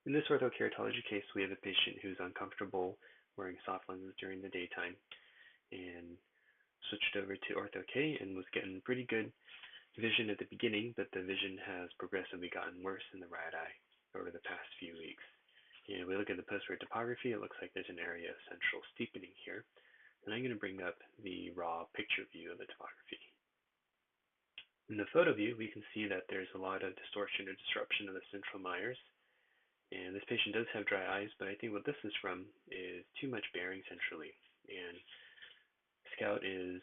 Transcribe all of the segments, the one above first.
In this orthokeratology case, we have a patient who's uncomfortable wearing soft lenses during the daytime and switched over to ortho-K and was getting pretty good vision at the beginning, but the vision has progressively gotten worse in the right eye over the past few weeks. And we look at the post-road topography, it looks like there's an area of central steepening here. And I'm going to bring up the raw picture view of the topography. In the photo view, we can see that there's a lot of distortion or disruption of the central Myers. And this patient does have dry eyes, but I think what this is from is too much bearing centrally. And Scout is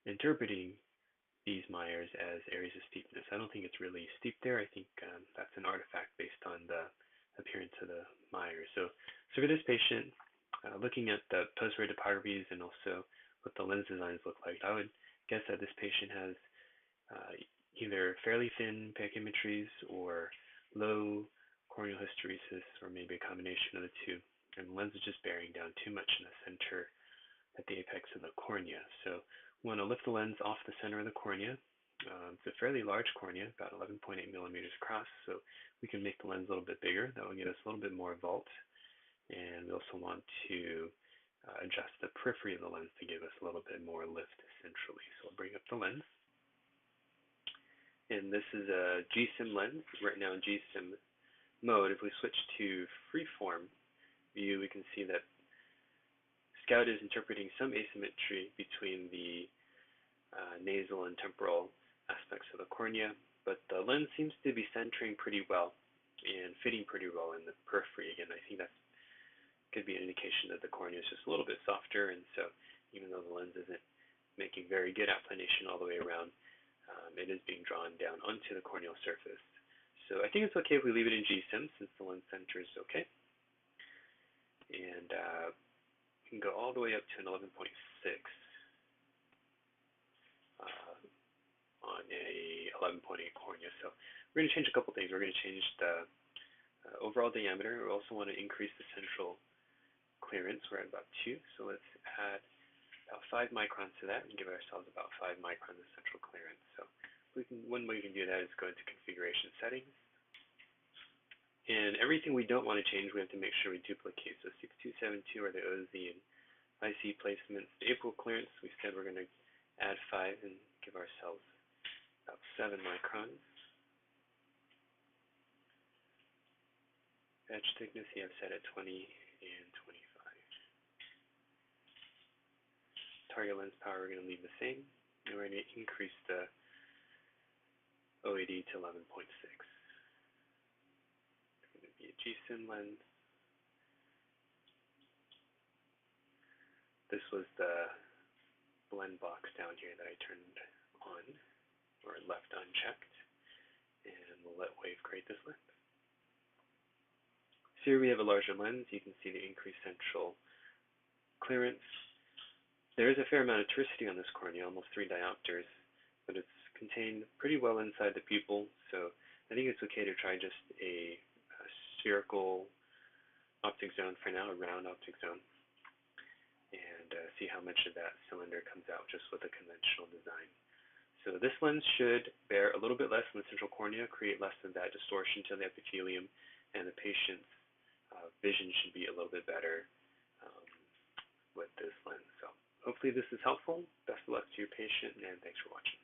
interpreting these Myers as areas of steepness. I don't think it's really steep there. I think that's an artifact based on the appearance of the Myers. So for this patient, looking at the post-road topographies and also what the lens designs look like, I would guess that this patient has either fairly thin pachymetries or low corneal hysteresis, or maybe a combination of the two. And the lens is just bearing down too much in the center at the apex of the cornea. So we want to lift the lens off the center of the cornea. It's a fairly large cornea, about 11.8 millimeters across, so we can make the lens a little bit bigger. That will get us a little bit more vault. And we also want to adjust the periphery of the lens to give us a little bit more lift centrally. So I'll bring up the lens. And this is a G-Sim lens. Right now in G-Sim mode, if we switch to freeform view, we can see that Scout is interpreting some asymmetry between the nasal and temporal aspects of the cornea, but the lens seems to be centering pretty well and fitting pretty well in the periphery. Again, I think that could be an indication that the cornea is just a little bit softer, and so even though the lens isn't making very good applanation all the way around, it is being drawn down onto the corneal surface. So I think it's okay if we leave it in G-Sim since the lens center is okay. And we can go all the way up to an 11.6 on a 11.8 cornea. So we're going to change a couple things. We're going to change the overall diameter. We also want to increase the central clearance. We're at about 2, so let's add about 5 microns to that and give ourselves about 5 microns of central clearance. So one way we can do that is go into configuration settings. And everything we don't want to change, we have to make sure we duplicate. So 6272 are the OZ and IC placements. The apical clearance, we said we're going to add 5 and give ourselves about 7 microns. Edge thickness you have set at 20 and 25. Target lens power we're going to leave the same, and we're going to increase the OAD to 11.6. It's going to be a G-Sim lens. This was the blend box down here that I turned on or left unchecked, and we'll let Wave create this lens. So here we have a larger lens. You can see the increased central clearance. There is a fair amount of toricity on this cornea, almost 3 diopters, but it's contained pretty well inside the pupil, so I think it's okay to try just a spherical optic zone for now, a round optic zone, and see how much of that cylinder comes out just with a conventional design. So this lens should bear a little bit less in the central cornea, create less of that distortion to the epithelium, and the patient's vision should be a little bit better with this lens. So hopefully this is helpful. Best of luck to your patient, and thanks for watching.